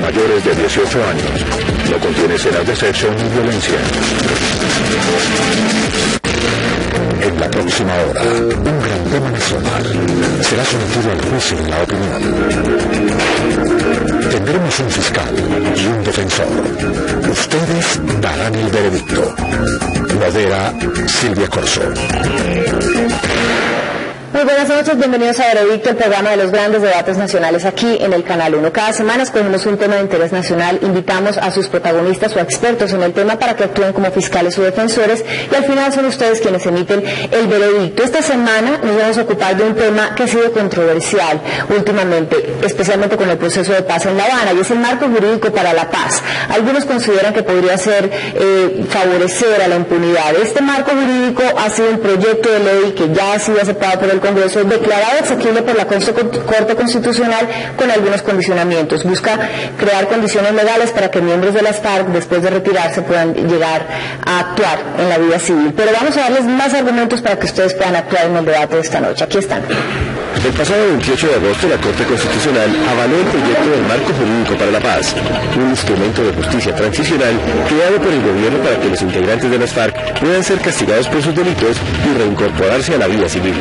mayores de 18 años. No contiene escenas de sexo ni violencia. En la próxima hora, un gran tema nacional será sometido al juicio de la opinión. Tendremos un fiscal y un defensor. Ustedes darán el veredicto. Modera Silvia Corso. Muy buenas noches, bienvenidos a Veredicto, el programa de los grandes debates nacionales aquí en el Canal 1. Cada semana escogemos un tema de interés nacional, invitamos a sus protagonistas o expertos en el tema para que actúen como fiscales o defensores y al final son ustedes quienes emiten el veredicto. Esta semana nos vamos a ocupar de un tema que ha sido controversial últimamente, especialmente con el proceso de paz en La Habana, y es el marco jurídico para la paz. Algunos consideran que podría ser favorecer a la impunidad. Este marco jurídico ha sido un proyecto de ley que ya ha sido aceptado por el Congreso, declarado exequible por la Corte Constitucional con algunos condicionamientos. Busca crear condiciones legales para que miembros de las FARC, después de retirarse, puedan llegar a actuar en la vida civil. Pero vamos a darles más argumentos para que ustedes puedan actuar en el debate de esta noche. Aquí están. El pasado 28 de agosto, la Corte Constitucional avaló el proyecto del Marco Jurídico para la Paz, un instrumento de justicia transicional creado por el gobierno para que los integrantes de las FARC puedan ser castigados por sus delitos y reincorporarse a la vida civil.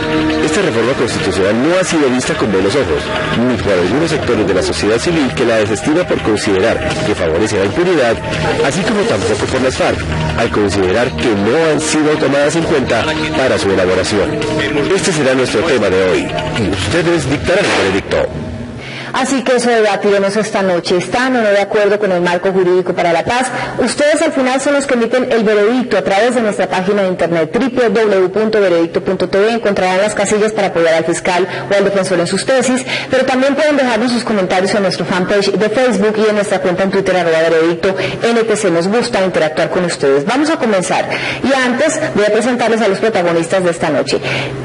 Esta reforma constitucional no ha sido vista con buenos ojos, ni por algunos sectores de la sociedad civil que la desestima por considerar que favorece la impunidad, así como tampoco por las FARC, al considerar que no han sido tomadas en cuenta para su elaboración. Este será nuestro tema de hoy. Ustedes dictarán el veredicto. Así que eso debatiremos esta noche. ¿Están o no de acuerdo con el marco jurídico para la paz? Ustedes al final son los que emiten el veredicto a través de nuestra página de internet www.veredicto.tv. Encontrarán las casillas para apoyar al fiscal o al defensor en sus tesis, pero también pueden dejarnos sus comentarios en nuestro fanpage de Facebook y en nuestra cuenta en Twitter @veredicto NTC. Nos gusta interactuar con ustedes. Vamos a comenzar. Y antes voy a presentarles a los protagonistas de esta noche.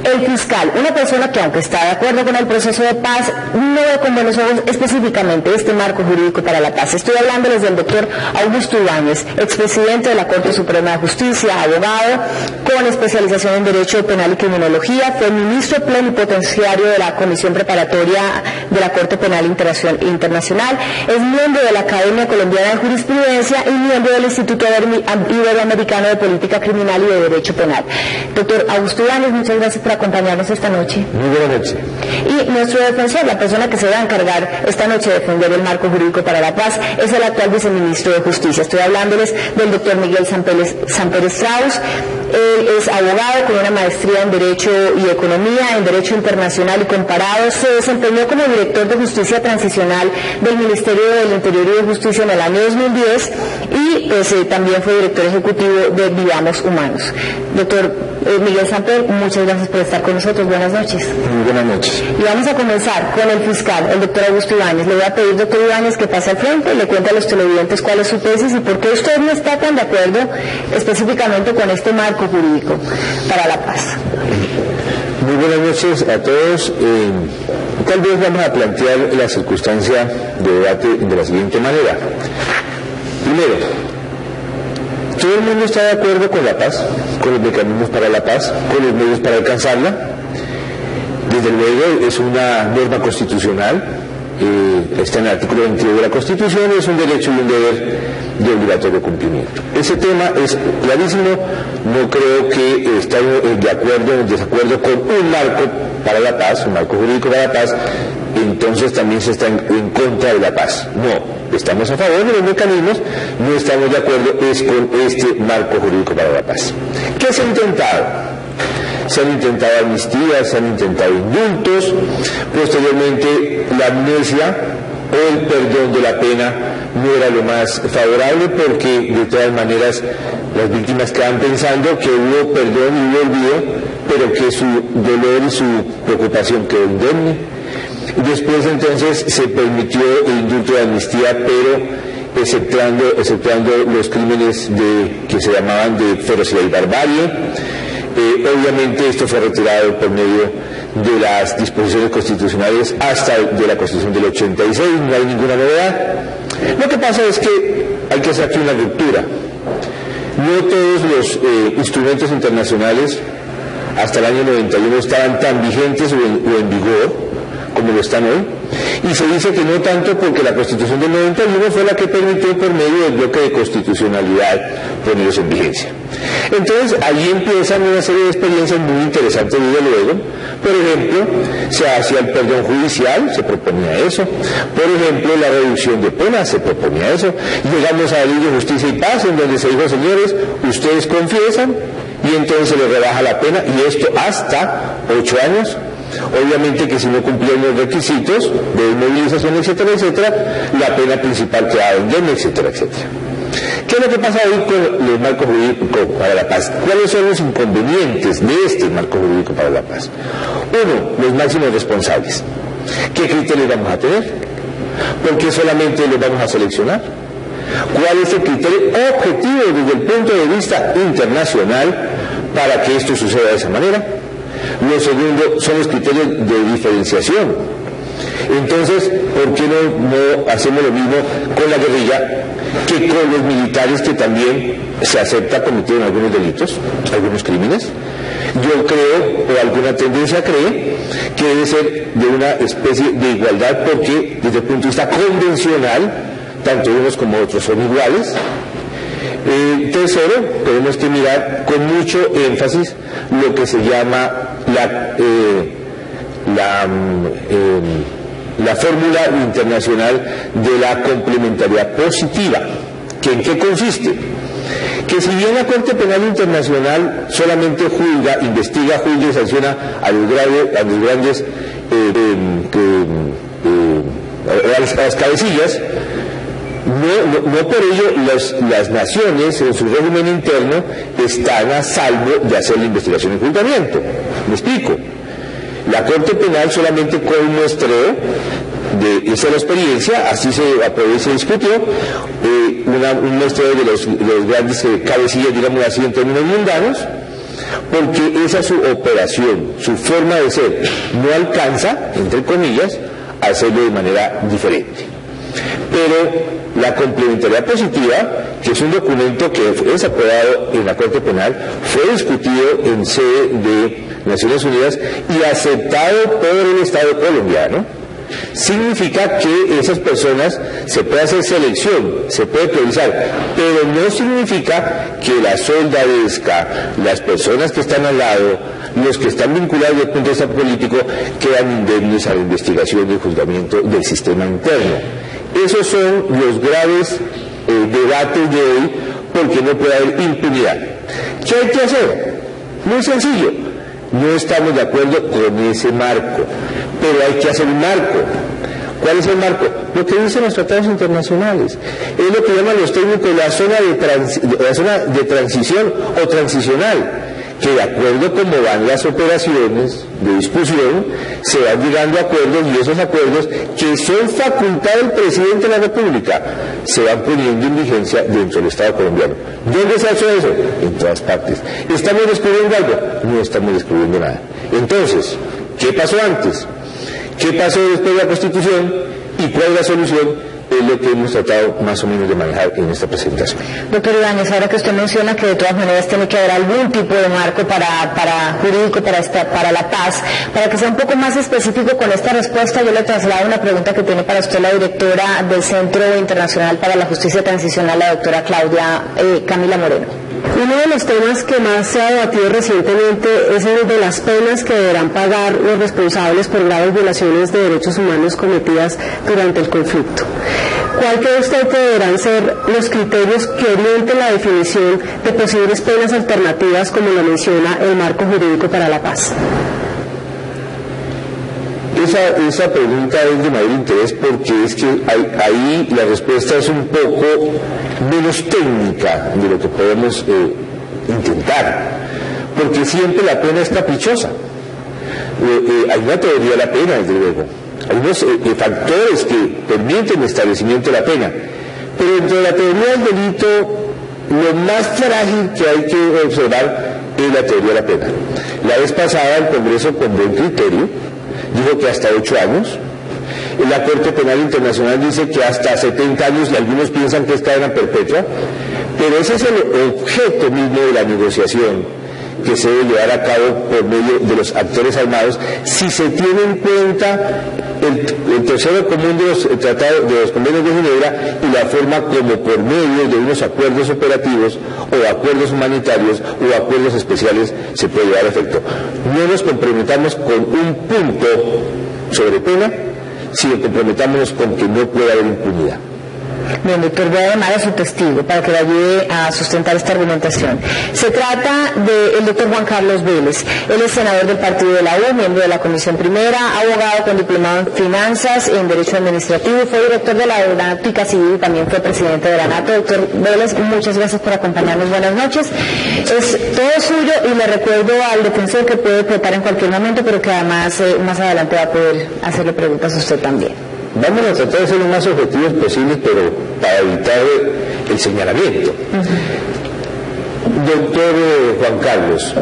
El fiscal, una persona que aunque está de acuerdo con el proceso de paz, no ve con buenos ojos específicamente este marco jurídico para la paz. Estoy hablándoles del doctor Augusto Ibáñez, expresidente de la Corte Suprema de Justicia, abogado con especialización en Derecho Penal y Criminología, fue ministro plenipotenciario de la Comisión Preparatoria de la Corte Penal Internacional, es miembro de la Academia Colombiana de Jurisprudencia y miembro del Instituto Iberoamericano de Política Criminal y de Derecho Penal. Doctor Augusto Ibáñez, muchas gracias por acompañarnos esta noche. Muy buena noche. Y nuestro defensor, la persona que se va a encargar esta noche de defender el marco jurídico para la paz, es el actual viceministro de Justicia. Estoy hablándoles del doctor Miguel Samper Strauss. Él es abogado con una maestría en Derecho y Economía, en Derecho Internacional y Comparado. Se desempeñó como director de Justicia Transicional del Ministerio del Interior y de Justicia en el año 2010 y pues, también fue director ejecutivo de Vivamos Humanos. Doctor Miguel Samper, muchas gracias por estar con nosotros. Buenas noches. Muy buenas noches. Y vamos a comenzar con el fiscal, el doctor Augusto Ibáñez. Le voy a pedir, doctor Ibáñez, que pase al frente y le cuente a los televidentes cuál es su tesis y por qué usted no está tan de acuerdo específicamente con este marco jurídico para la paz. Muy buenas noches a todos. Tal vez vamos a plantear la circunstancia de debate de la siguiente manera. Primero, todo el mundo está de acuerdo con la paz, con los mecanismos para la paz, con los medios para alcanzarla. Desde luego es una norma constitucional, está en el artículo 22 de la Constitución, es un derecho y un deber de obligatorio cumplimiento. Ese tema es clarísimo, no creo que estemos de acuerdo o en desacuerdo con un marco para la paz, un marco jurídico para la paz, entonces también se está en contra de la paz. No, estamos a favor de los mecanismos, no estamos de acuerdo es con este marco jurídico para la paz. ¿Qué se ha intentado? Se han intentado amnistías, se han intentado indultos, posteriormente la amnesia o el perdón de la pena no era lo más favorable porque de todas maneras las víctimas quedan pensando que hubo perdón y hubo olvido, pero que su dolor y su preocupación quedó indemne. Después entonces se permitió el indulto de amnistía, pero exceptuando los crímenes que se llamaban de ferocidad y barbarie. Obviamente esto fue retirado por medio de las disposiciones constitucionales hasta de la Constitución del 86, no hay ninguna novedad. Lo que pasa es que hay que hacer aquí una ruptura. No todos los instrumentos internacionales hasta el año 91 estaban tan vigentes o en vigor como lo están hoy, y se dice que no tanto porque la Constitución del 91 fue la que permitió por medio del bloque de constitucionalidad ponerlos en vigencia. Entonces ahí empiezan una serie de experiencias muy interesantes desde luego. Por ejemplo, se hacía el perdón judicial, se proponía eso. Por ejemplo, la reducción de penas, se proponía eso. Llegamos a la Ley de Justicia y Paz, en donde se dijo, señores, ustedes confiesan y entonces se les rebaja la pena, y esto hasta 8 años. Obviamente que si no cumplían los requisitos de inmovilización, etcétera, etcétera, la pena principal quedaba indemne, etcétera, etcétera. ¿Qué es lo que pasa hoy con el marco jurídico para la paz? ¿Cuáles son los inconvenientes de este marco jurídico para la paz? Uno, los máximos responsables. ¿Qué criterios vamos a tener? ¿Por qué solamente los vamos a seleccionar? ¿Cuál es el criterio objetivo desde el punto de vista internacional para que esto suceda de esa manera? Lo segundo son los criterios de diferenciación. Entonces, ¿por qué no hacemos lo mismo con la guerrilla que con los militares, que también se acepta cometieron algunos delitos, algunos crímenes? Yo creo, o alguna tendencia cree, que debe ser de una especie de igualdad, porque desde el punto de vista convencional, tanto unos como otros son iguales. Tercero, tenemos que mirar con mucho énfasis lo que se llama la fórmula internacional de la complementariedad positiva. ¿Que en qué consiste? Que si bien la Corte Penal Internacional solamente juzga, investiga, juzga y sanciona a las cabecillas, no por ello las naciones en su régimen interno están a salvo de hacer la investigación y juzgamiento. ¿Me explico? La Corte Penal solamente con un muestreo de esa experiencia, así se aprobó y se discutió, un muestreo de los grandes cabecillas, digamos así, en términos mundanos, porque esa es su operación, su forma de ser, no alcanza, entre comillas, a hacerlo de manera diferente. Pero la complementariedad positiva, que es un documento que es aprobado en la Corte Penal, fue discutido en sede de Naciones Unidas y aceptado por el Estado colombiano, significa que esas personas se puede hacer selección, se puede priorizar, pero no significa que la soldadesca, las personas que están al lado, los que están vinculados desde el punto de vista político, quedan indemnes a la investigación y el juzgamiento del sistema interno. Esos son los graves debates de hoy, porque no puede haber impunidad. ¿Qué hay que hacer? Muy sencillo. No estamos de acuerdo con ese marco, pero hay que hacer un marco. ¿Cuál es el marco? Lo que dicen los tratados internacionales. Es lo que llaman los técnicos la zona de transición o transicional, que de acuerdo a cómo van las operaciones de discusión, se van llegando a acuerdos, y esos acuerdos, que son facultad del presidente de la República, se van poniendo en vigencia dentro del Estado colombiano. ¿Dónde se ha hecho eso? En todas partes. ¿Estamos descubriendo algo? No estamos descubriendo nada. Entonces, ¿qué pasó antes? ¿Qué pasó después de la Constitución? ¿Y cuál es la solución? Es lo que hemos tratado más o menos de manejar en esta presentación. Doctor Ibáñez, ahora que usted menciona que de todas maneras tiene que haber algún tipo de marco jurídico para la paz, para que sea un poco más específico con esta respuesta, yo le traslado una pregunta que tiene para usted la directora del Centro Internacional para la Justicia Transicional, la doctora Camila Moreno. Uno de los temas que más se ha debatido recientemente es el de las penas que deberán pagar los responsables por graves violaciones de derechos humanos cometidas durante el conflicto. ¿Cuál cree usted que deberán ser los criterios que orienten la definición de posibles penas alternativas, como lo menciona el marco jurídico para la paz? Esa pregunta es de mayor interés, porque es que ahí la respuesta es un poco menos técnica de lo que podemos intentar, porque siempre la pena es caprichosa. Hay una teoría de la pena, desde luego, hay unos factores que permiten el establecimiento de la pena, pero dentro de la teoría del delito, lo más frágil que hay que observar es la teoría de la pena. La vez pasada el Congreso, con buen criterio, dijo que hasta 8 años. La Corte Penal Internacional dice que hasta 70 años, y algunos piensan que es cadena perpetua, pero ese es el objeto mismo de la negociación, que se debe llevar a cabo por medio de los actores armados, si se tiene en cuenta el tercero común de los tratados, de los convenios de Ginebra, y la forma como por medio de unos acuerdos operativos o acuerdos humanitarios o acuerdos especiales se puede llevar a efecto. No nos comprometamos con un punto sobre pena, sino comprometámonos con que no pueda haber impunidad. Bien, doctor, voy a llamar a su testigo para que le ayude a sustentar esta argumentación. Se trata del doctor Juan Carlos Vélez. Él es senador del Partido de la U, miembro de la Comisión Primera, abogado con diplomado en Finanzas, en Derecho Administrativo, fue director de la Aeronáutica Civil y también fue presidente de la NATO. Doctor Vélez, muchas gracias por acompañarnos. Buenas noches. Es todo suyo y le recuerdo al defensor que puede votar en cualquier momento, pero que además más adelante va a poder hacerle preguntas a usted también. Vamos a tratar de ser lo más objetivos posibles, pero para evitar el señalamiento. Doctor Juan Carlos,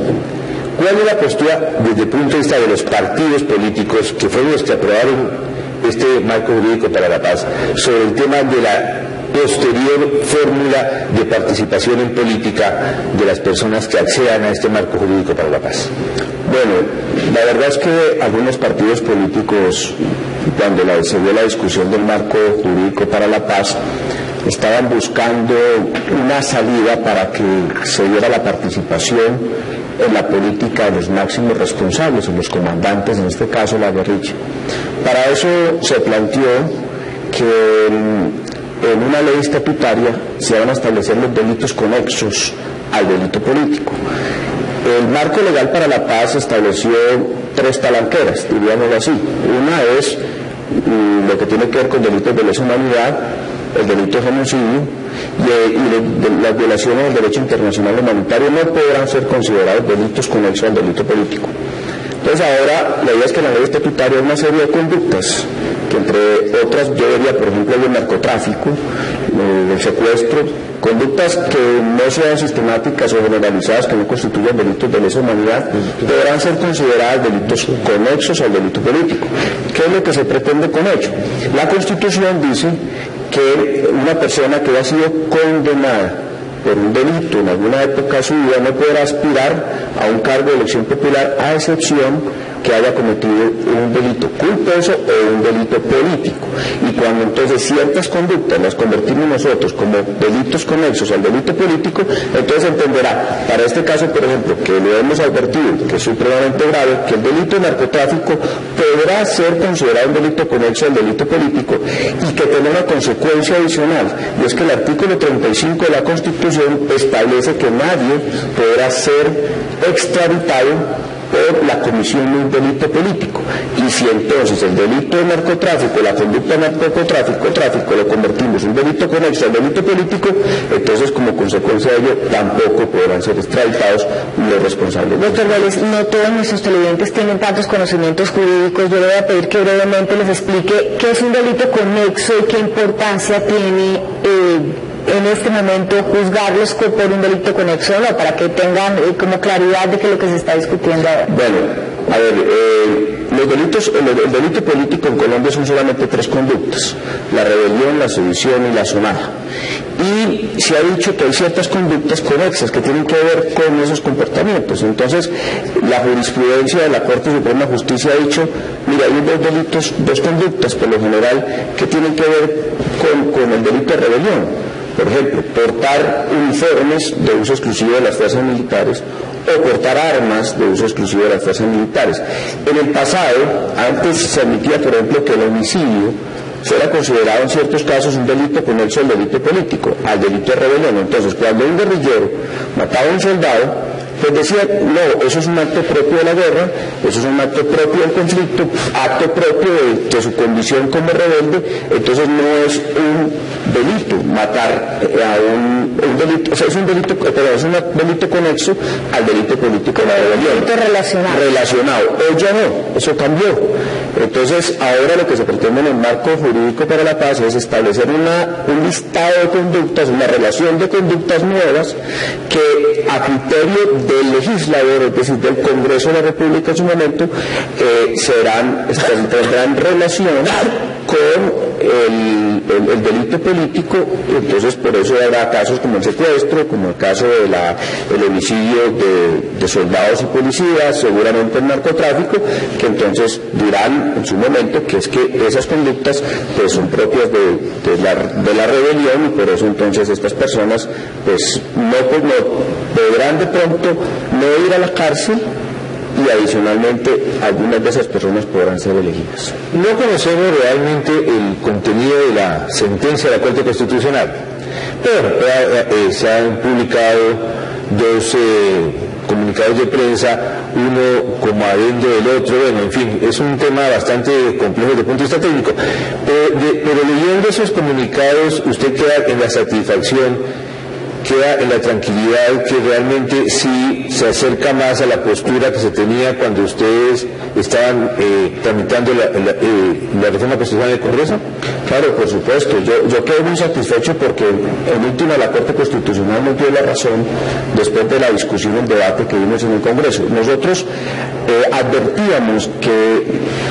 ¿cuál es la postura desde el punto de vista de los partidos políticos que fueron los que aprobaron este marco jurídico para la paz sobre el tema de la posterior fórmula de participación en política de las personas que accedan a este marco jurídico para la paz? Bueno, la verdad es que algunos partidos políticos, cuando se dio la discusión del marco jurídico para la paz, estaban buscando una salida para que se diera la participación en la política de los máximos responsables, en los comandantes, en este caso la guerrilla. Para eso se planteó que en una ley estatutaria se van a establecer los delitos conexos al delito político. El marco legal para la paz estableció tres palanqueras, diríamoslo así. Una es lo que tiene que ver con delitos de lesa humanidad, el delito de genocidio y las violaciones del derecho internacional humanitario no podrán ser considerados delitos conexos al delito político. Entonces ahora la idea es que la ley estatutaria hay una serie de conductas que entre otras yo vería, por ejemplo, el narcotráfico, el secuestro, conductas que no sean sistemáticas o generalizadas, que no constituyan delitos de lesa humanidad, deberán ser consideradas delitos conexos al delito político. ¿Qué es lo que se pretende con ello? La Constitución dice que una persona que ha sido condenada por un delito en alguna época de su vida no podrá aspirar a un cargo de elección popular a excepción que haya cometido un delito culposo o un delito político. Y cuando entonces ciertas conductas las convertimos nosotros como delitos conexos al delito político, entonces entenderá, para este caso, por ejemplo, que lo hemos advertido, que es supremamente grave, que el delito de narcotráfico podrá ser considerado un delito conexo al delito político y que tiene una consecuencia adicional, y es que el artículo 35 de la Constitución establece que nadie podrá ser extraditado por la comisión de un delito político. Y si entonces el delito de narcotráfico, la conducta de narcotráfico lo convertimos en un delito conexo al delito político, entonces como consecuencia de ello tampoco podrán ser extraditados los responsables. Doctor Vélez, no todos nuestros televidentes tienen tantos conocimientos jurídicos. Yo le voy a pedir que brevemente les explique qué es un delito conexo y qué importancia tiene en este momento juzgarlos por un delito conexo, ¿no? Para que tengan como claridad de qué es lo que se está discutiendo ahora. Bueno, a ver, el delito político en Colombia son solamente tres conductas: la rebelión, la sedición y la sonada. Y se ha dicho que hay ciertas conductas conexas que tienen que ver con esos comportamientos. Entonces, la jurisprudencia de la Corte Suprema de Justicia ha dicho, mira, hay dos conductas por lo general que tienen que ver con el delito de rebelión. Por ejemplo, portar uniformes de uso exclusivo de las fuerzas militares o portar armas de uso exclusivo de las fuerzas militares. En el pasado, antes se admitía, por ejemplo, que el homicidio fuera considerado en ciertos casos un delito conexo al delito político, al delito de rebelión. Entonces, cuando un guerrillero mataba a un soldado, pues decía, no, eso es un acto propio de la guerra, eso es un acto propio del conflicto, acto propio de su condición como rebelde, entonces no es un delito matar a un delito, o sea, es un delito conexo al delito político de la rebelión. Relacionado. Hoy ya no, eso cambió. Entonces, ahora lo que se pretende en el marco jurídico para la paz es establecer un listado de conductas, una relación de conductas nuevas que a criterio del legislador, es decir, del Congreso de la República en su momento, tendrán relación con el delito político, entonces por eso habrá casos como el secuestro, como el caso del homicidio de soldados y policías, seguramente el narcotráfico, que entonces dirán en su momento que es que esas conductas pues son propias de la rebelión, y por eso entonces estas personas pues no podrán de pronto no ir a la cárcel, y adicionalmente algunas de esas personas podrán ser elegidas. No conocemos realmente el contenido de la sentencia de la Corte Constitucional, pero se han publicado dos comunicados de prensa, uno como adendo del otro, bueno, en fin, es un tema bastante complejo desde el punto de vista técnico, pero leyendo esos comunicados usted queda en la satisfacción, queda en la tranquilidad que realmente sí se acerca más a la postura que se tenía cuando ustedes estaban tramitando la reforma constitucional del Congreso. Claro, por supuesto, yo quedé muy satisfecho porque en última la Corte Constitucional nos dio la razón después de la discusión y el debate que vimos en el Congreso. Nosotros advertíamos que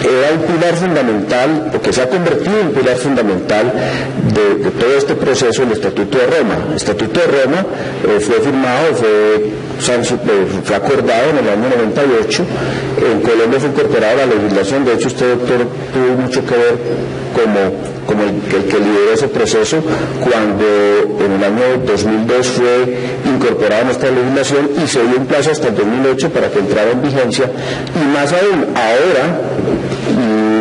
era un pilar fundamental, o que se ha convertido en un pilar fundamental de todo este proceso, el Estatuto de Roma. El Estatuto de Roma fue firmado, fue acordado en el año 98, en Colombia fue incorporado a la legislación. De hecho, usted, doctor, tuvo mucho que ver como el que lideró ese proceso cuando en el año 2002 fue incorporada a nuestra legislación, y se dio un plazo hasta el 2008 para que entrara en vigencia, y más aún ahora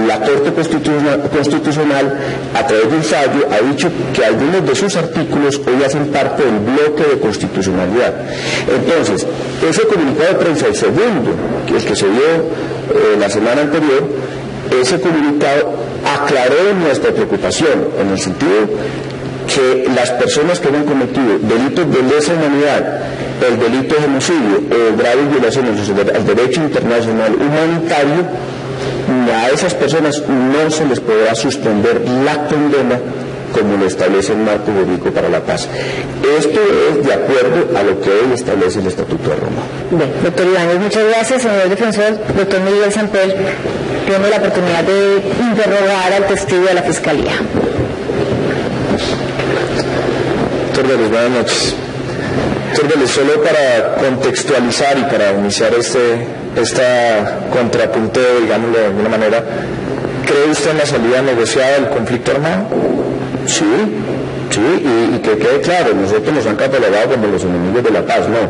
la Corte Constitucional a través de un fallo ha dicho que algunos de sus artículos hoy hacen parte del bloque de constitucionalidad. Entonces, ese comunicado de prensa, el segundo, que es el que se dio la semana anterior, ese comunicado aclaró nuestra preocupación en el sentido que las personas que hayan cometido delitos de lesa humanidad, el delito de genocidio o graves violaciones al derecho internacional humanitario, a esas personas no se les podrá suspender la condena como lo establece el marco jurídico para la paz. Esto es de acuerdo a lo que hoy establece el Estatuto de Roma. Bien, doctor Ibáñez, muchas gracias. Señor defensor, doctor Miguel Samper, tiene la oportunidad de interrogar al testigo de la Fiscalía. Doctor Vélez, buenas noches. Doctor Vélez, solo para contextualizar y para iniciar esta contrapunteo, digámoslo de alguna manera, ¿cree usted en la salida negociada del conflicto armado? Sí, y que quede claro, nosotros nos han catalogado como los enemigos de la paz, no.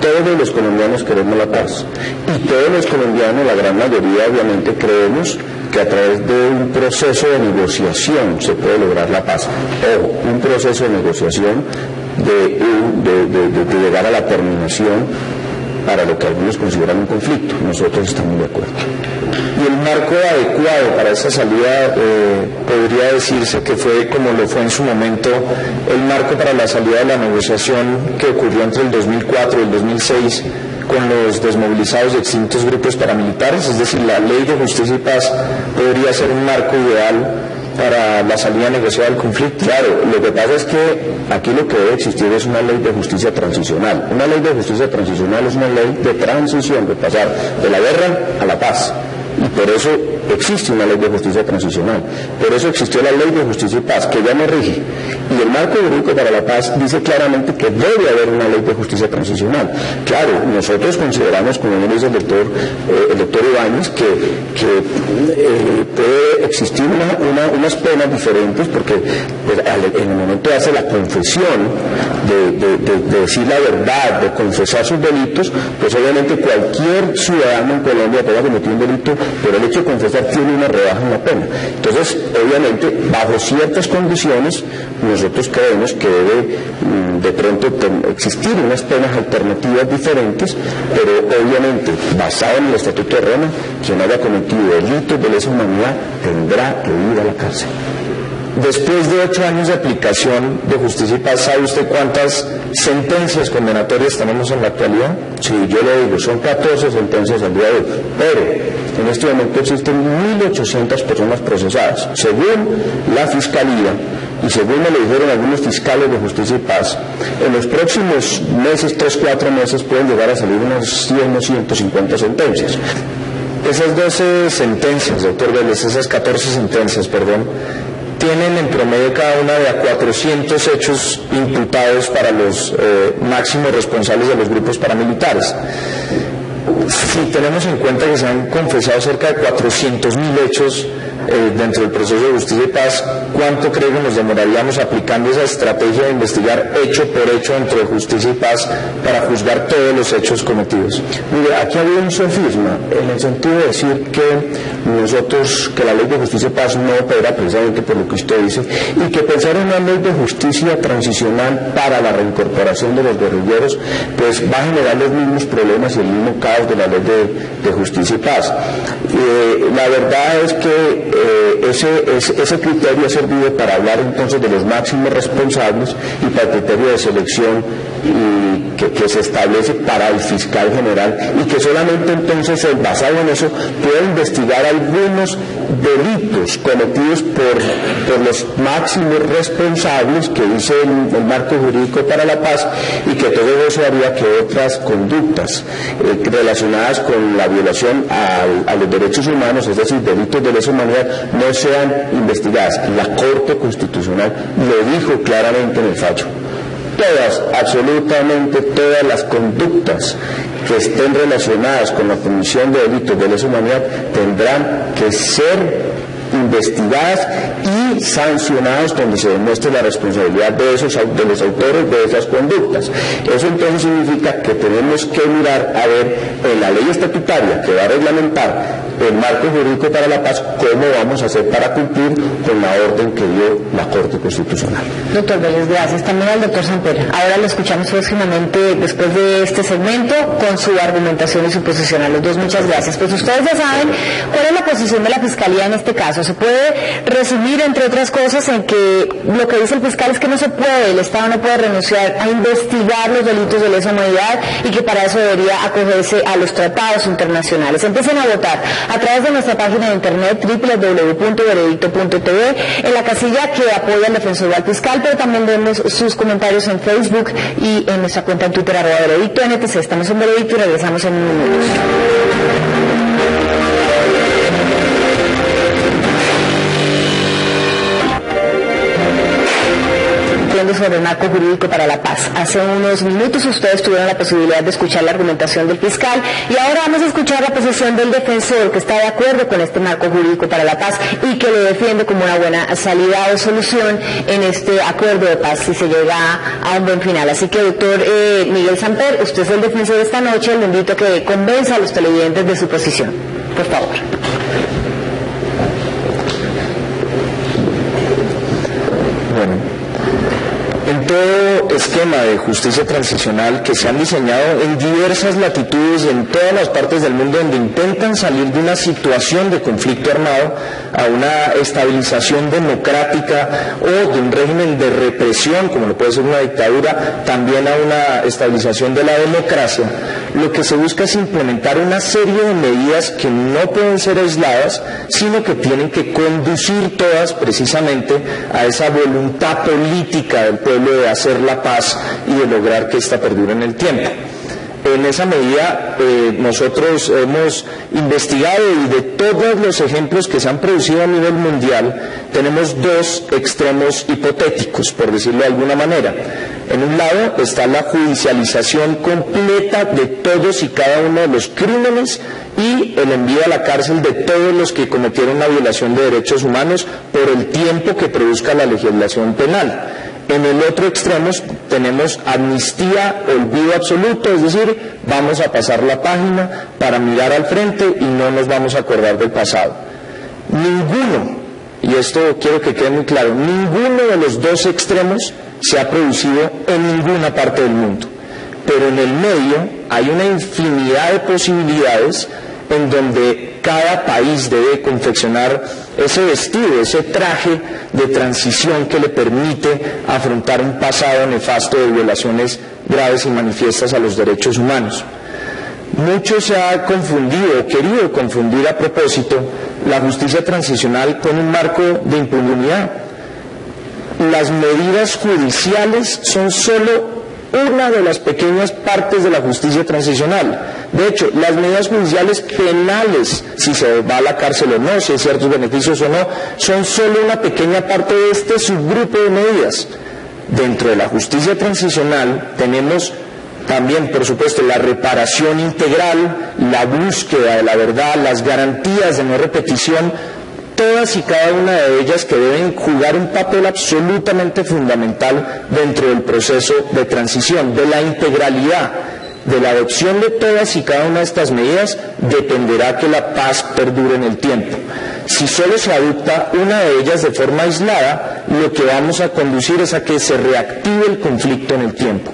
Todos los colombianos queremos la paz, y todos los colombianos, la gran mayoría obviamente, creemos que a través de un proceso de negociación se puede lograr la paz, o un proceso de negociación de llegar a la terminación para lo que algunos consideran un conflicto. Nosotros estamos de acuerdo. Y el marco adecuado para esa salida podría decirse que fue, como lo fue en su momento, el marco para la salida de la negociación que ocurrió entre el 2004 y el 2006 con los desmovilizados y extintos grupos paramilitares, es decir, la Ley de Justicia y Paz podría ser un marco ideal para la salida negociada del conflicto. Claro, lo que pasa es que aquí lo que debe existir es una ley de justicia transicional. Una ley de justicia transicional es una ley de transición, de pasar de la guerra a la paz. Y por eso existe una ley de justicia transicional. Por eso existió la Ley de Justicia y Paz, que ya no rige. Y el marco jurídico para la paz dice claramente que debe haber una ley de justicia transicional. Claro, nosotros consideramos, como bien dice el doctor Ibáñez, que puede existir unas penas diferentes, porque en el momento de hacer la confesión, de decir la verdad, de confesar sus delitos, pues obviamente cualquier ciudadano en Colombia que haya cometido un delito, por el hecho de confesar, tiene una rebaja en la pena. Entonces, obviamente, bajo ciertas condiciones, nosotros creemos que debe de pronto existir unas penas alternativas diferentes, pero obviamente, basado en el Estatuto de Roma, quien haya cometido delitos de lesa humanidad tendrá que ir a la cárcel. Después de 8 años de aplicación de Justicia y Paz, ¿sabe usted cuántas sentencias condenatorias tenemos en la actualidad? Sí, yo le digo, son 14 sentencias al día de hoy, pero en este momento existen 1.800 personas procesadas. Según la Fiscalía, y según me lo dijeron algunos fiscales de Justicia y Paz, en los próximos meses, 3-4 meses, pueden llegar a salir unas 100 o 150 sentencias. Esas 12 sentencias, doctor Vélez, esas 14 sentencias, perdón, tienen en promedio cada una de a 400 hechos imputados para los máximos responsables de los grupos paramilitares. Si tenemos en cuenta que se han confesado cerca de 400.000 hechos dentro del proceso de justicia y paz, ¿cuánto creo que nos demoraríamos aplicando esa estrategia de investigar hecho por hecho dentro de justicia y paz para juzgar todos los hechos cometidos? Mire, aquí había un sofisma en el sentido de decir que la ley de justicia y paz no opera precisamente por lo que usted dice, y que pensar en una ley de justicia transicional para la reincorporación de los guerrilleros pues va a generar los mismos problemas y el mismo caos de la ley de justicia y paz. La verdad es que ese criterio ha servido para hablar entonces de los máximos responsables y para el criterio de selección que se establece para el fiscal general, y que solamente entonces basado en eso puede investigar algunos delitos cometidos por los máximos responsables que dice el marco jurídico para la paz, y que todo eso haría que otras conductas relacionadas con la violación a los derechos humanos, es decir, delitos de lesa humanidad, no sean investigadas. La Corte Constitucional lo dijo claramente en el fallo. Absolutamente todas las conductas que estén relacionadas con la comisión de delitos de lesa humanidad tendrán que ser investigadas y sancionadas donde se demuestre la responsabilidad de los autores de esas conductas. Eso entonces significa que tenemos que mirar a ver en la ley estatutaria que va a reglamentar el marco jurídico para la paz cómo vamos a hacer para cumplir con la orden que dio la Corte Constitucional. Doctor Vélez, gracias. También al doctor Samper. Ahora lo escuchamos próximamente después de este segmento con su argumentación y su posición. A los dos, muchas gracias. Pues ustedes ya saben cuál es la posición de la Fiscalía en este caso. Se puede resumir, entre otras cosas, en que lo que dice el fiscal es que no se puede, el Estado no puede renunciar a investigar los delitos de lesa humanidad y que para eso debería acogerse a los tratados internacionales. Empiecen a votar a través de nuestra página de internet www.veredicto.tv, en la casilla que apoya al defensor o al fiscal, pero también vemos sus comentarios en Facebook y en nuestra cuenta en Twitter @veredicto_NTC. Estamos en Veredicto y regresamos en minutos. Sobre el marco jurídico para la paz. Hace unos minutos ustedes tuvieron la posibilidad de escuchar la argumentación del fiscal y ahora vamos a escuchar la posición del defensor, que está de acuerdo con este marco jurídico para la paz y que lo defiende como una buena salida o solución en este acuerdo de paz si se llega a un buen final. Así que, doctor Miguel Samper, usted es el defensor de esta noche, le invito a que convenza a los televidentes de su posición. Por favor. En todo esquema de justicia transicional que se han diseñado en diversas latitudes y en todas las partes del mundo donde intentan salir de una situación de conflicto armado a una estabilización democrática o de un régimen de represión, como lo puede ser una dictadura, también a una estabilización de la democracia, lo que se busca es implementar una serie de medidas que no pueden ser aisladas, sino que tienen que conducir todas precisamente a esa voluntad política del pueblo de hacer la paz y de lograr que ésta perdure en el tiempo. En esa medida nosotros hemos investigado y de todos los ejemplos que se han producido a nivel mundial tenemos dos extremos hipotéticos, por decirlo de alguna manera. En un lado está la judicialización completa de todos y cada uno de los crímenes y el envío a la cárcel de todos los que cometieron una violación de derechos humanos por el tiempo que produzca la legislación penal. En el otro extremo tenemos amnistía, olvido absoluto, es decir, vamos a pasar la página para mirar al frente y no nos vamos a acordar del pasado. Ninguno, y esto quiero que quede muy claro, ninguno de los dos extremos se ha producido en ninguna parte del mundo. Pero en el medio hay una infinidad de posibilidades en donde cada país debe confeccionar ese vestido, ese traje de transición que le permite afrontar un pasado nefasto de violaciones graves y manifiestas a los derechos humanos. Mucho se ha confundido, o querido confundir a propósito, la justicia transicional con un marco de impunidad. Las medidas judiciales son solo una de las pequeñas partes de la justicia transicional. De hecho, las medidas judiciales penales, si se va a la cárcel o no, si hay ciertos beneficios o no, son solo una pequeña parte de este subgrupo de medidas. Dentro de la justicia transicional tenemos también, por supuesto, la reparación integral, la búsqueda de la verdad, las garantías de no repetición, todas y cada una de ellas que deben jugar un papel absolutamente fundamental dentro del proceso de transición. De la integralidad, de la adopción de todas y cada una de estas medidas, dependerá que la paz perdure en el tiempo. Si solo se adopta una de ellas de forma aislada, lo que vamos a conducir es a que se reactive el conflicto en el tiempo.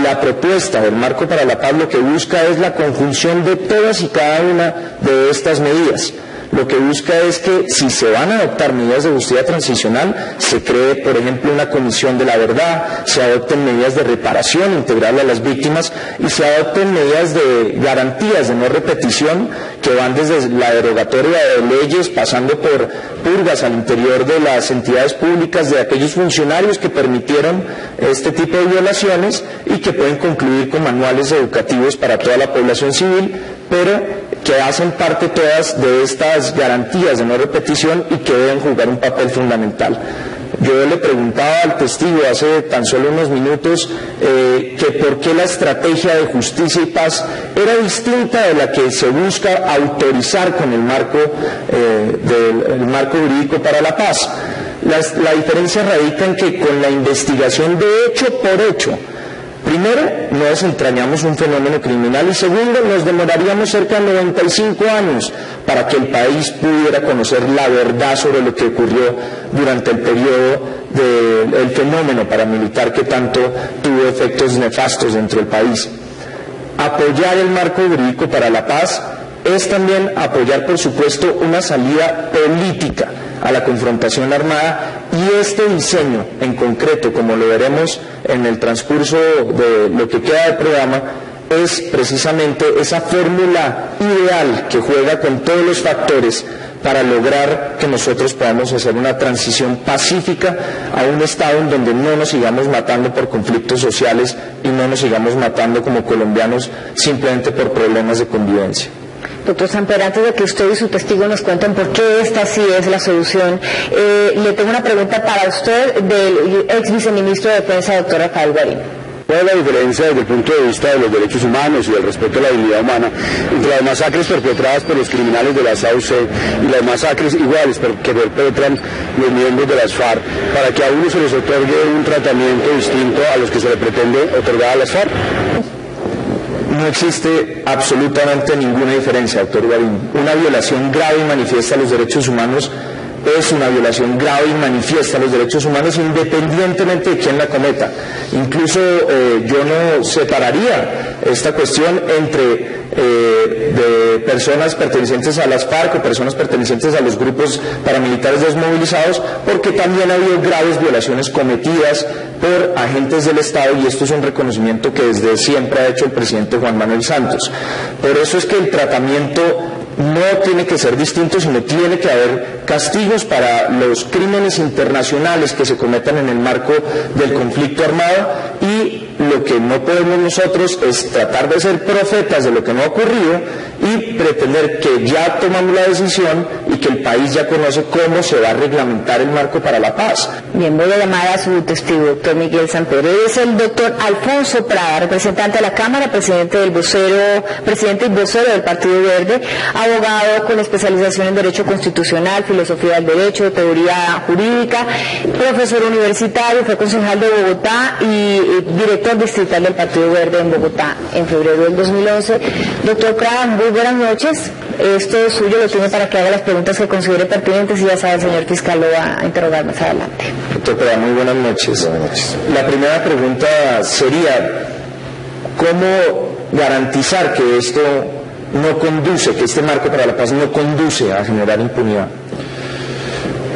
La propuesta del Marco para la Paz lo que busca es la conjunción de todas y cada una de estas medidas. Lo que busca es que si se van a adoptar medidas de justicia transicional, se cree, por ejemplo, una comisión de la verdad, se adopten medidas de reparación integral a las víctimas y se adopten medidas de garantías de no repetición que van desde la derogatoria de leyes, pasando por purgas al interior de las entidades públicas de aquellos funcionarios que permitieron este tipo de violaciones y que pueden concluir con manuales educativos para toda la población civil, pero que hacen parte todas de estas garantías de no repetición y que deben jugar un papel fundamental. Yo le preguntaba al testigo hace tan solo unos minutos que por qué la estrategia de justicia y paz era distinta de la que se busca autorizar con el marco, del marco jurídico para la paz. La diferencia radica en que con la investigación de hecho por hecho, primero, no desentrañamos un fenómeno criminal y segundo, nos demoraríamos cerca de 95 años para que el país pudiera conocer la verdad sobre lo que ocurrió durante el periodo del fenómeno paramilitar que tanto tuvo efectos nefastos dentro del país. Apoyar el marco jurídico para la paz es también apoyar, por supuesto, una salida política a la confrontación armada y este diseño en concreto, como lo veremos en el transcurso de lo que queda del programa, es precisamente esa fórmula ideal que juega con todos los factores para lograr que nosotros podamos hacer una transición pacífica a un estado en donde no nos sigamos matando por conflictos sociales y no nos sigamos matando como colombianos simplemente por problemas de convivencia. Doctor Samper, antes de que usted y su testigo nos cuenten por qué esta sí es la solución, le tengo una pregunta para usted del ex viceministro de Defensa, doctor Rafael Guarín. ¿Cuál es la diferencia desde el punto de vista de los derechos humanos y del respeto a la dignidad humana entre las masacres perpetradas por los criminales de la SAUC y las masacres iguales que perpetran los miembros de las FARC para que a uno se les otorgue un tratamiento distinto a los que se le pretende otorgar a las FARC? No existe absolutamente ninguna diferencia, doctor Guarín. Una violación grave y manifiesta a los derechos humanos es una violación grave y manifiesta a los derechos humanos independientemente de quién la cometa. Incluso yo no separaría esta cuestión entre de personas pertenecientes a las FARC o personas pertenecientes a los grupos paramilitares desmovilizados, porque también ha habido graves violaciones cometidas por agentes del Estado y esto es un reconocimiento que desde siempre ha hecho el presidente Juan Manuel Santos. Por eso es que el tratamiento no tiene que ser distinto, sino tiene que haber castigos para los crímenes internacionales que se cometan en el marco del conflicto armado y lo que no podemos nosotros es tratar de ser profetas de lo que no ha ocurrido y pretender que ya tomamos la decisión y que el país ya conoce cómo se va a reglamentar el marco para la paz. Bien, voy a llamar a su testigo, doctor Miguel Samper. Es el doctor Alfonso Prada, representante de la Cámara, presidente y vocero del Partido Verde, abogado con especialización en Derecho Constitucional, Filosofía del Derecho, Teoría Jurídica, profesor universitario, fue concejal de Bogotá y director distrital del Partido Verde en Bogotá en febrero del 2011. Doctor Prada, muy buenas noches. Esto es suyo, lo tiene para que haga las preguntas que considere pertinentes y ya sabe, el señor fiscal lo va a interrogar más adelante. Doctor Prada, muy buenas noches. Buenas noches. La primera pregunta sería, ¿cómo garantizar que esto no conduce, que este marco para la paz no conduce a generar impunidad?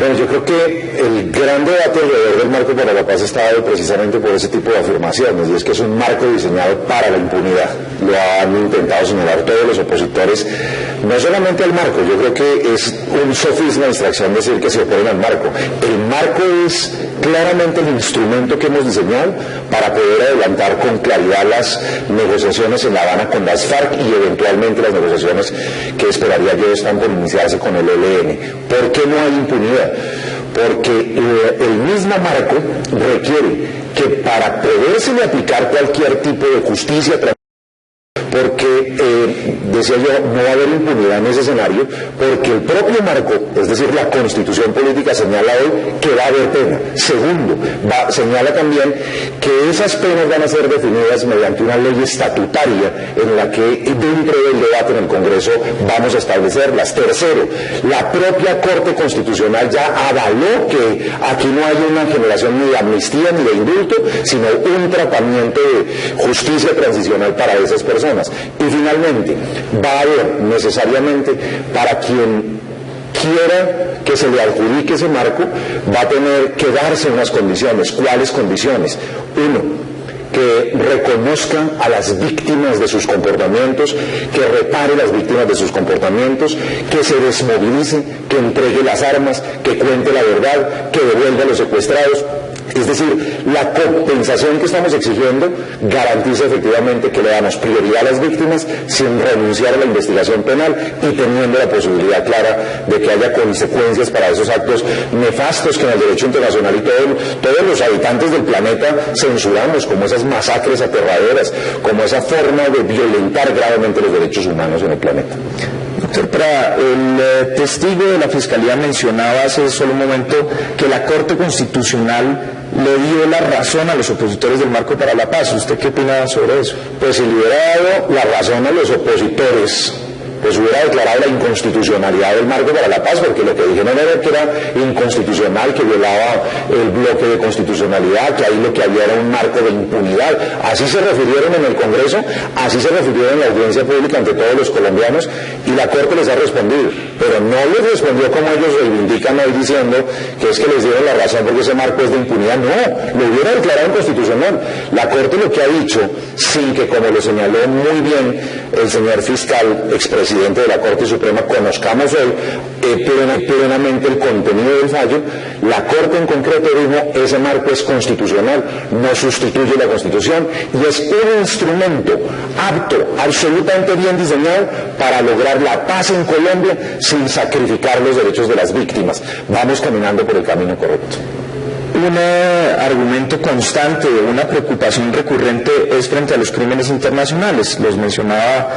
Bueno, yo creo que el gran debate alrededor del marco para la paz está dado precisamente por ese tipo de afirmaciones, y es que es un marco diseñado para la impunidad. Lo han intentado señalar todos los opositores, no solamente al marco. Yo creo que es un sofisma de distracción decir que se oponen al marco. El marco es claramente el instrumento que hemos diseñado para poder adelantar con claridad las negociaciones en La Habana con las FARC y eventualmente las negociaciones que esperaría yo están por iniciarse con el ELN. ¿Por qué no hay impunidad? Porque el mismo marco requiere que para podérsele aplicar cualquier tipo de justicia, porque, decía yo, no va a haber impunidad en ese escenario, porque el propio marco, es decir, la Constitución política, señala hoy que va a haber pena. Segundo, señala también que esas penas van a ser definidas mediante una ley estatutaria en la que dentro del debate en el Congreso vamos a establecerlas. Tercero, la propia Corte Constitucional ya avaló que aquí no hay una generación ni de amnistía ni de indulto, sino un tratamiento de justicia transicional para esas personas. Y finalmente, va a haber necesariamente, para quien quiera que se le adjudique ese marco, va a tener que darse unas condiciones. ¿Cuáles condiciones? Uno, que reconozca a las víctimas de sus comportamientos, que repare las víctimas de sus comportamientos, que se desmovilice, que entregue las armas, que cuente la verdad, que devuelva a los secuestrados. Es decir, la compensación que estamos exigiendo garantiza efectivamente que le damos prioridad a las víctimas sin renunciar a la investigación penal y teniendo la posibilidad clara de que haya consecuencias para esos actos nefastos que en el derecho internacional y todos los habitantes del planeta censuramos, como esas masacres aterradoras, como esa forma de violentar gravemente los derechos humanos en el planeta. Doctor Prada, el testigo de la Fiscalía mencionaba hace solo un momento que la Corte Constitucional le dio la razón a los opositores del marco para la paz. ¿Usted qué opina sobre eso? Pues si le hubiera dado la razón a los opositores, pues hubiera declarado la inconstitucionalidad del marco para la paz, porque lo que dijeron era que era inconstitucional, que violaba el bloque de constitucionalidad, que ahí lo que había era un marco de impunidad. Así se refirieron en el Congreso, así se refirieron en la audiencia pública ante todos los colombianos, y la Corte les ha respondido, pero no les respondió como ellos reivindican hoy diciendo que es que les dieron la razón porque ese marco es de impunidad. No, lo hubiera declarado inconstitucional. La Corte lo que ha dicho, sin que, como lo señaló muy bien el señor fiscal, expresidente de la Corte Suprema, conozcamos hoy plenamente el contenido del fallo, la Corte en concreto dijo: ese marco es constitucional, no sustituye la Constitución y es un instrumento apto, absolutamente bien diseñado para lograr la paz en Colombia sin sacrificar los derechos de las víctimas. Vamos caminando por el camino correcto. Un argumento constante, una preocupación recurrente es frente a los crímenes internacionales. Los mencionaba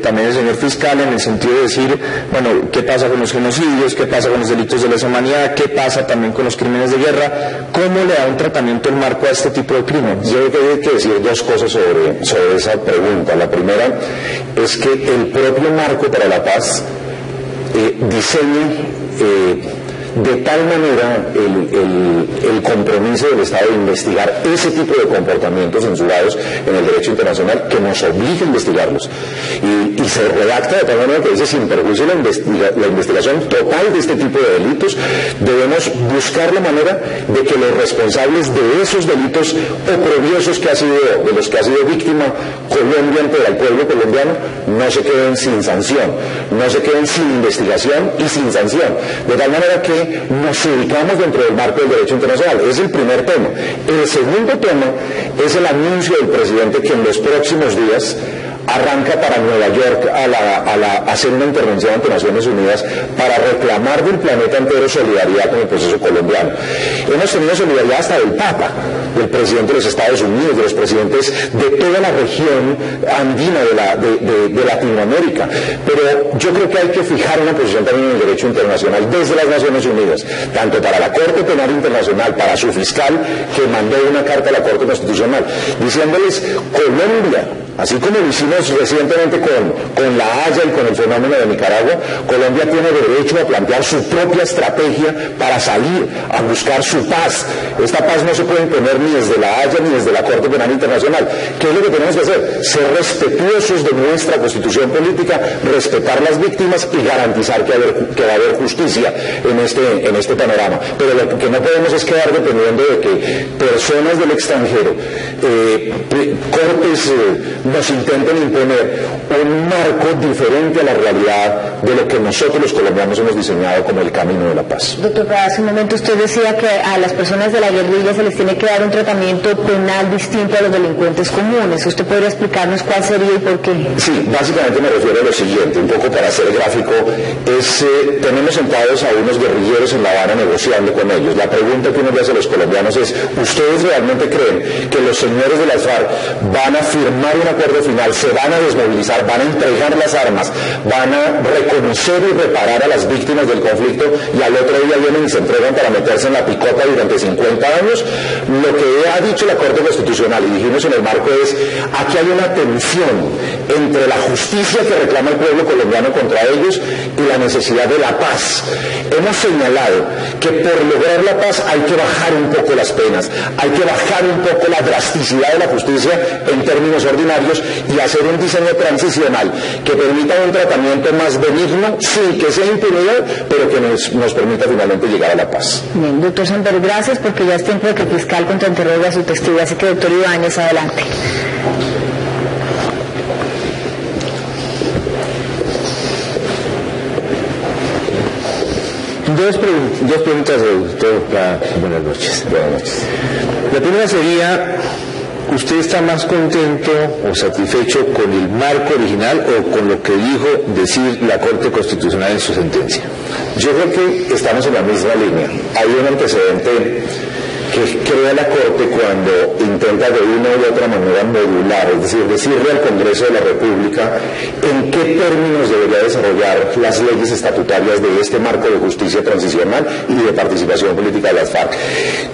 también el señor fiscal en el sentido de decir, bueno, ¿qué pasa con los genocidios? ¿Qué pasa con los delitos de lesa humanidad? ¿Qué pasa también con los crímenes de guerra? ¿Cómo le da un tratamiento el marco a este tipo de crímenes? Yo creo que hay que decir dos cosas sobre esa pregunta. La primera es que el propio marco para la paz diseña de tal manera el compromiso del Estado de investigar ese tipo de comportamientos censurados en el derecho internacional que nos obliga a investigarlos. Y se redacta de tal manera que dice: sin perjuicio de la investigación total de este tipo de delitos, debemos buscar la manera de que los responsables de esos delitos oprobiosos de los que ha sido víctima Colombia ante el pueblo colombiano no se queden sin sanción, no se queden sin investigación y sin sanción. De tal manera que nos ubicamos dentro del marco del derecho internacional. Es el primer tema. El segundo tema es el anuncio del presidente que en los próximos días arranca para Nueva York a hacer una intervención ante Naciones Unidas para reclamar del planeta entero solidaridad con el proceso colombiano. Hemos tenido solidaridad hasta del Papa, del presidente de los Estados Unidos, de los presidentes de toda la región andina de Latinoamérica, pero yo creo que hay que fijar una posición también en el derecho internacional desde las Naciones Unidas, tanto para la Corte Penal Internacional, para su fiscal que mandó una carta a la Corte Constitucional diciéndoles: Colombia Así como lo hicimos recientemente con La Haya y con el fenómeno de Nicaragua, Colombia tiene derecho a plantear su propia estrategia para salir a buscar su paz. Esta paz no se puede imponer ni desde La Haya ni desde la Corte Penal Internacional. ¿Qué es lo que tenemos que hacer? Ser respetuosos de nuestra constitución política, respetar las víctimas y garantizar que va a haber justicia en este panorama. Pero lo que no podemos es quedar dependiendo de que personas del extranjero, cortes, nos intenten imponer un marco diferente a la realidad de lo que nosotros los colombianos hemos diseñado como el camino de la paz. Doctor, hace un momento usted decía que a las personas de la guerrilla se les tiene que dar un tratamiento penal distinto a los delincuentes comunes. ¿Usted podría explicarnos cuál sería y por qué? Sí, básicamente me refiero a lo siguiente, un poco para ser gráfico, tenemos sentados a unos guerrilleros en La Habana negociando con ellos. La pregunta que uno le hace a los colombianos es, ¿ustedes realmente creen que los señores de las FARC van a firmar un acuerdo final, se van a desmovilizar, van a entregar las armas, van a reconocer y reparar a las víctimas del conflicto y al otro día vienen y se entregan para meterse en la picota durante 50 años? Lo que ha dicho la Corte Constitucional, y dijimos en el marco, es aquí hay una tensión entre la justicia que reclama el pueblo colombiano contra ellos y la necesidad de la paz. Hemos señalado que por lograr la paz hay que bajar un poco las penas, hay que bajar un poco la drasticidad de la justicia en términos ordinarios y hacer un diseño transicional que permita un tratamiento más benigno, sin que sea impunidad, pero que nos permita finalmente llegar a la paz. Bien, doctor Samper, gracias, porque ya es tiempo de que el fiscal contrainterrogue a su testigo, así que doctor Ibáñez, adelante. Dos preguntas, doctor. Buenas noches. Buenas noches. La primera sería, ¿usted está más contento o satisfecho con el marco original o con lo que dijo decir la Corte Constitucional en su sentencia? Yo creo que estamos en la misma línea. Hay un antecedente que crea la Corte cuando intenta de una u otra manera modular, es decir, decirle al Congreso de la República en qué términos debería desarrollar las leyes estatutarias de este marco de justicia transicional y de participación política de las FARC.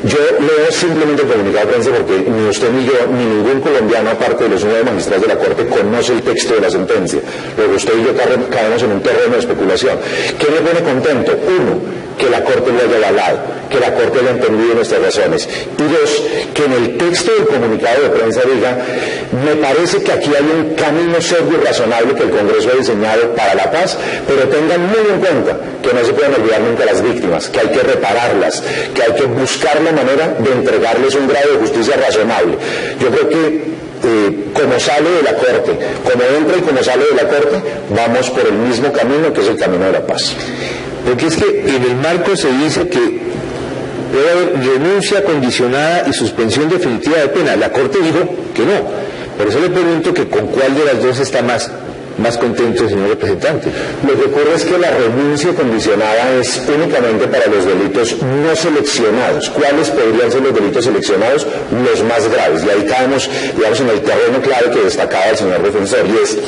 Yo leo simplemente el comunicado de prensa porque ni usted ni yo, ni ningún colombiano, aparte de los 9 magistrados de la Corte, conoce el texto de la sentencia. Luego usted y yo caemos en un terreno de especulación. ¿Qué me pone contento? Uno, que la Corte lo haya avalado, que la Corte haya entendido nuestras razones. Y dos, que en el texto del comunicado de prensa diga, me parece que aquí hay un camino serio y razonable que el Congreso ha diseñado para la paz, pero tengan muy en cuenta que no se pueden olvidar nunca las víctimas, que hay que repararlas, que hay que buscar la manera de entregarles un grado de justicia razonable. Yo creo que como sale de la Corte, como entra y como sale de la Corte, vamos por el mismo camino que es el camino de la paz. Porque es que en el marco se dice que puede haber renuncia condicionada y suspensión definitiva de pena. La Corte dijo que no. Por eso le pregunto que con cuál de las dos está más contento, señor representante. Lo que ocurre es que la renuncia condicionada es únicamente para los delitos no seleccionados. ¿Cuáles podrían ser los delitos seleccionados? Los más graves. Y ahí caemos, digamos, en el terreno clave que destacaba el señor defensor, y es,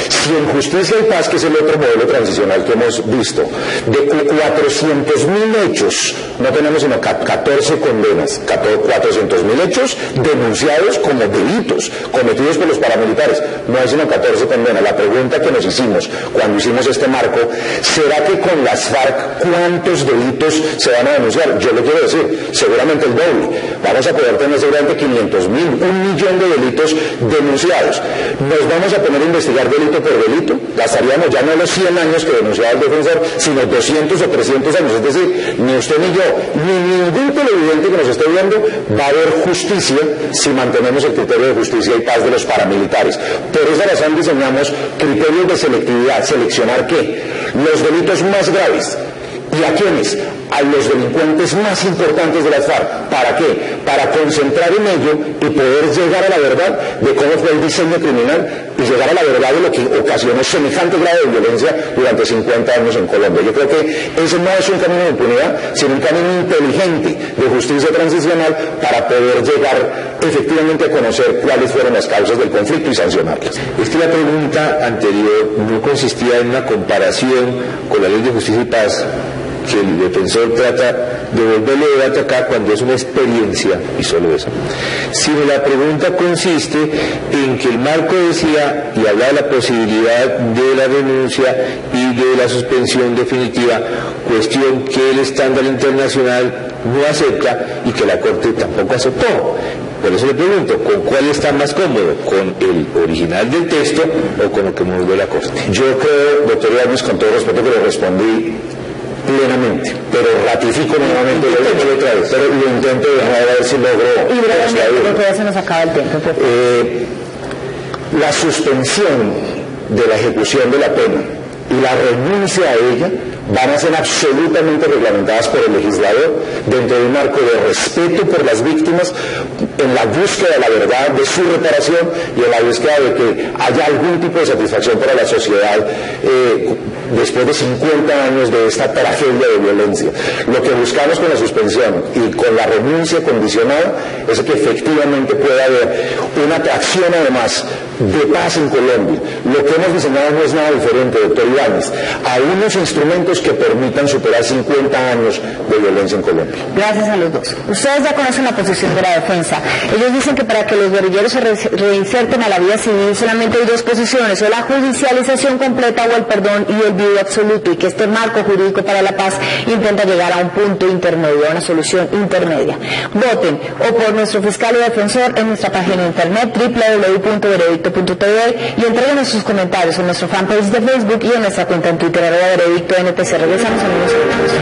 si en Justicia y Paz, que es el otro modelo transicional que hemos visto, de 400.000 hechos, no tenemos sino 14 condenas, 400.000 hechos denunciados como delitos cometidos por los paramilitares, no hay sino 14 condenas. La pregunta que nos hicimos cuando hicimos este marco, ¿será que con las FARC cuántos delitos se van a denunciar? Yo le quiero decir, seguramente el doble. Vamos a poder tener seguramente 500.000, 1.000.000 de delitos denunciados. Nos vamos a poner a investigar delito por delito, gastaríamos ya no los 100 años que denunciaba el defensor, sino 200 o 300 años. Es decir, ni usted ni yo, ni ningún televidente que nos esté viendo va a haber justicia si mantenemos el criterio de justicia y paz de los paramilitares. Por esa razón diseñamos criterios de selectividad. ¿Seleccionar qué? Los delitos más graves. ¿Y a quiénes? A los delincuentes más importantes de las FARC. ¿Para qué? Para concentrar en ello y poder llegar a la verdad de cómo fue el diseño criminal y llegar a la verdad de lo que ocasionó semejante grado de violencia durante 50 años en Colombia. Yo creo que ese no es un camino de impunidad, sino un camino inteligente de justicia transicional para poder llegar efectivamente a conocer cuáles fueron las causas del conflicto y sancionarlas. Es que la pregunta anterior no consistía en una comparación con la Ley de Justicia y Paz, que el defensor trata de volverle debate acá cuando es una experiencia y solo eso, sino la pregunta consiste en que el marco decía y hablaba de la posibilidad de la renuncia y de la suspensión definitiva, cuestión que el estándar internacional no acepta y que la Corte tampoco aceptó. Por eso le pregunto, ¿con cuál está más cómodo? ¿Con el original del texto o con lo que movió la Corte? Yo creo, doctor Ibáñez, con todo respeto que le respondí plenamente, pero ratifico nuevamente otra vez, pero lo intento de ver si logro. Y brevemente, porque ya se nos acaba el tiempo. La suspensión de la ejecución de la pena y la renuncia a ella van a ser absolutamente reglamentadas por el legislador dentro de un marco de respeto por las víctimas, en la búsqueda de la verdad, de su reparación y en la búsqueda de que haya algún tipo de satisfacción para la sociedad después de 50 años de esta tragedia de violencia. Lo que buscamos con la suspensión y con la renuncia condicionada es que efectivamente pueda haber una atracción además de paz en Colombia. Lo que hemos diseñado no es nada diferente, doctor Ibáñez, a unos instrumentos que permitan superar 50 años de violencia en Colombia. Gracias a los dos. Ustedes ya conocen la posición de la defensa. Ellos dicen que para que los guerrilleros se reinserten a la vida civil solamente hay dos posiciones, o la judicialización completa o el perdón y el olvido absoluto, y que este marco jurídico para la paz intenta llegar a un punto intermedio, a una solución intermedia. Voten o por nuestro fiscal y defensor en nuestra página de internet www.veredicto.tv y entreguen sus comentarios en nuestro fanpage de Facebook y en nuestra cuenta en Twitter @veredicto_NTC. Regresamos en unos segundos.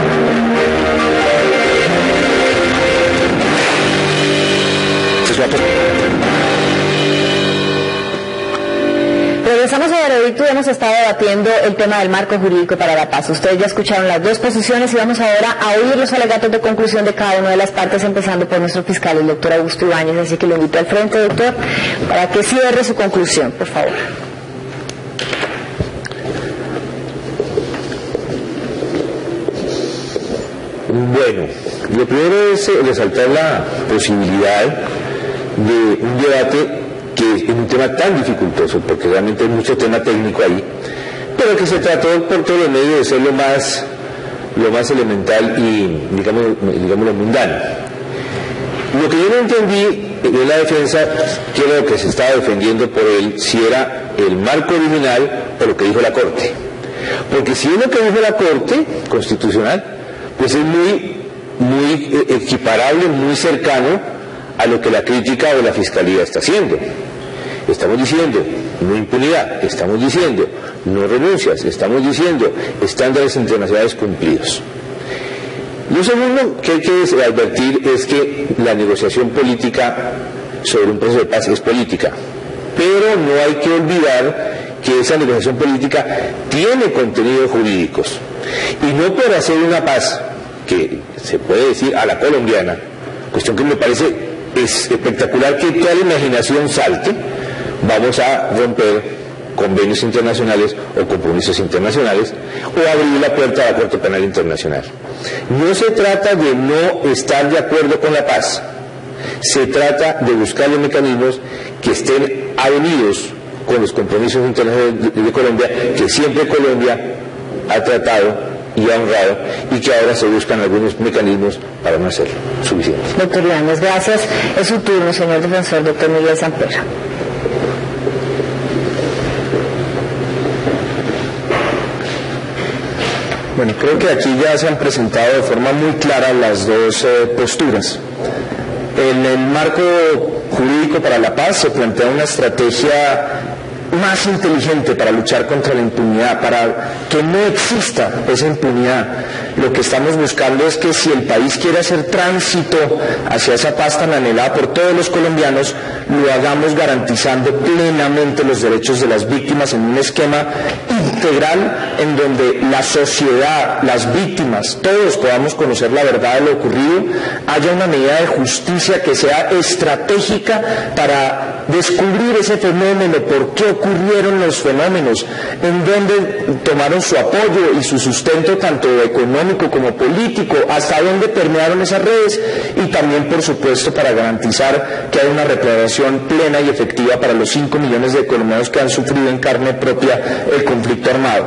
Regresamos a Veredicto y hemos estado debatiendo el tema del marco jurídico para la paz. Ustedes ya escucharon las dos posiciones y vamos ahora a oír los alegatos de conclusión de cada una de las partes, empezando por nuestro fiscal, el doctor Augusto Ibáñez. Así que lo invito al frente, doctor, para que cierre su conclusión, por favor. Bueno, lo primero es resaltar la posibilidad de un debate que es un tema tan dificultoso, porque realmente hay mucho tema técnico ahí, pero que se trató por todos los medios de ser lo más elemental y, digamos, mundano. Lo que yo no entendí en la defensa, que era lo que se estaba defendiendo por él, si era el marco original o lo que dijo la Corte. Porque si es lo que dijo la Corte Constitucional, pues es muy equiparable, muy cercano a lo que la crítica o la Fiscalía está haciendo. Estamos diciendo no impunidad, estamos diciendo no renuncias, estamos diciendo estándares internacionales cumplidos. Lo segundo que hay que advertir es que la negociación política sobre un proceso de paz es política, pero no hay que olvidar que esa negociación política tiene contenidos jurídicos, y no por hacer una paz que se puede decir a la colombiana, cuestión que me parece espectacular que toda la imaginación salte, vamos a romper convenios internacionales o compromisos internacionales o abrir la puerta a la Corte Penal Internacional. No se trata de no estar de acuerdo con la paz, se trata de buscar los mecanismos que estén avenidos con los compromisos internacionales de Colombia, que siempre Colombia ha tratado y ha honrado, y que ahora se buscan algunos mecanismos para no hacerlo suficiente. Doctor Ibáñez, gracias. Es su turno, señor defensor, doctor Miguel Samperra. Bueno, creo que aquí ya se han presentado de forma muy clara las dos posturas. En el marco jurídico para la paz se plantea una estrategia más inteligente para luchar contra la impunidad, para que no exista esa impunidad. Lo que estamos buscando es que si el país quiere hacer tránsito hacia esa paz tan anhelada por todos los colombianos, lo hagamos garantizando plenamente los derechos de las víctimas en un esquema integral en donde la sociedad, las víctimas, todos podamos conocer la verdad de lo ocurrido, haya una medida de justicia que sea estratégica para descubrir ese fenómeno, por qué ocurrieron los fenómenos, en dónde tomaron su apoyo y su sustento tanto económico como político, hasta dónde permearon esas redes, y también por supuesto para garantizar que hay una reparación plena y efectiva para los 5 millones de colombianos que han sufrido en carne propia el conflicto armado.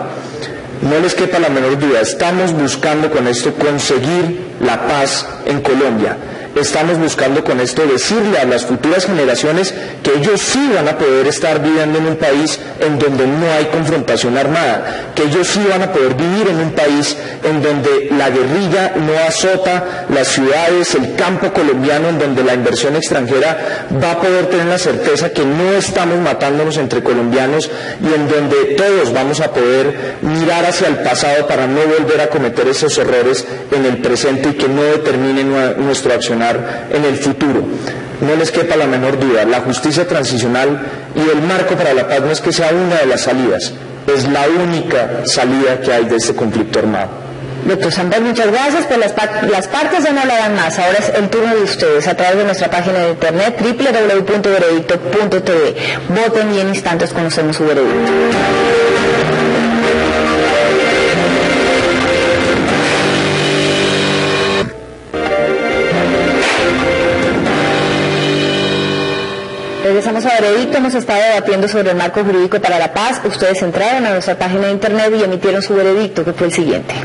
No les quepa la menor duda, estamos buscando con esto conseguir la paz en Colombia. Estamos buscando con esto decirle a las futuras generaciones que ellos sí van a poder estar viviendo en un país en donde no hay confrontación armada, que ellos sí van a poder vivir en un país en donde la guerrilla no azota las ciudades, el campo colombiano, en donde la inversión extranjera va a poder tener la certeza que no estamos matándonos entre colombianos y en donde todos vamos a poder mirar hacia el pasado para no volver a cometer esos errores en el presente y que no determinen nuestro accionar en el futuro. No les quepa la menor duda, la justicia transicional y el marco para la paz no es que sea una de las salidas, es la única salida que hay de este conflicto armado. Doctor Samper, muchas gracias, pues las partes ya no hablarán más, ahora es el turno de ustedes a través de nuestra página de internet www.veredicto.tv. Voten y en instantes conocemos su veredicto. Regresamos a Veredicto, hemos estado debatiendo sobre el marco jurídico para la paz. Ustedes entraron a nuestra página de internet y emitieron su veredicto, que fue el siguiente.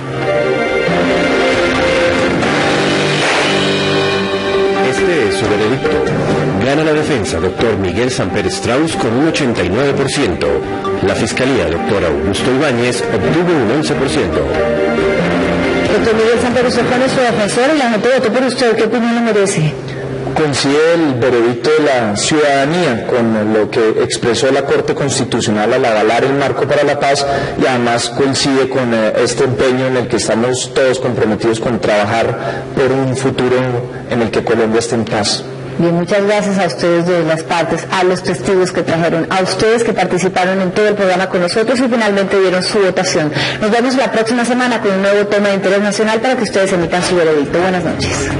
Este es su veredicto. Gana la defensa, doctor Miguel Samper Strauss, con un 89%. La fiscalía, doctor Augusto Ibáñez, obtuvo un 11%. Doctor Miguel Samper, usted fue nuestro defensor y la gente votó por usted. ¿Qué opinión le merece? Coincide el veredicto de la ciudadanía con lo que expresó la Corte Constitucional al avalar el marco para la paz y además coincide con este empeño en el que estamos todos comprometidos con trabajar por un futuro en el que Colombia esté en paz. Bien, muchas gracias a ustedes de las partes, a los testigos que trajeron, a ustedes que participaron en todo el programa con nosotros y finalmente dieron su votación. Nos vemos la próxima semana con un nuevo tema de interés nacional para que ustedes emitan su veredicto. Buenas noches.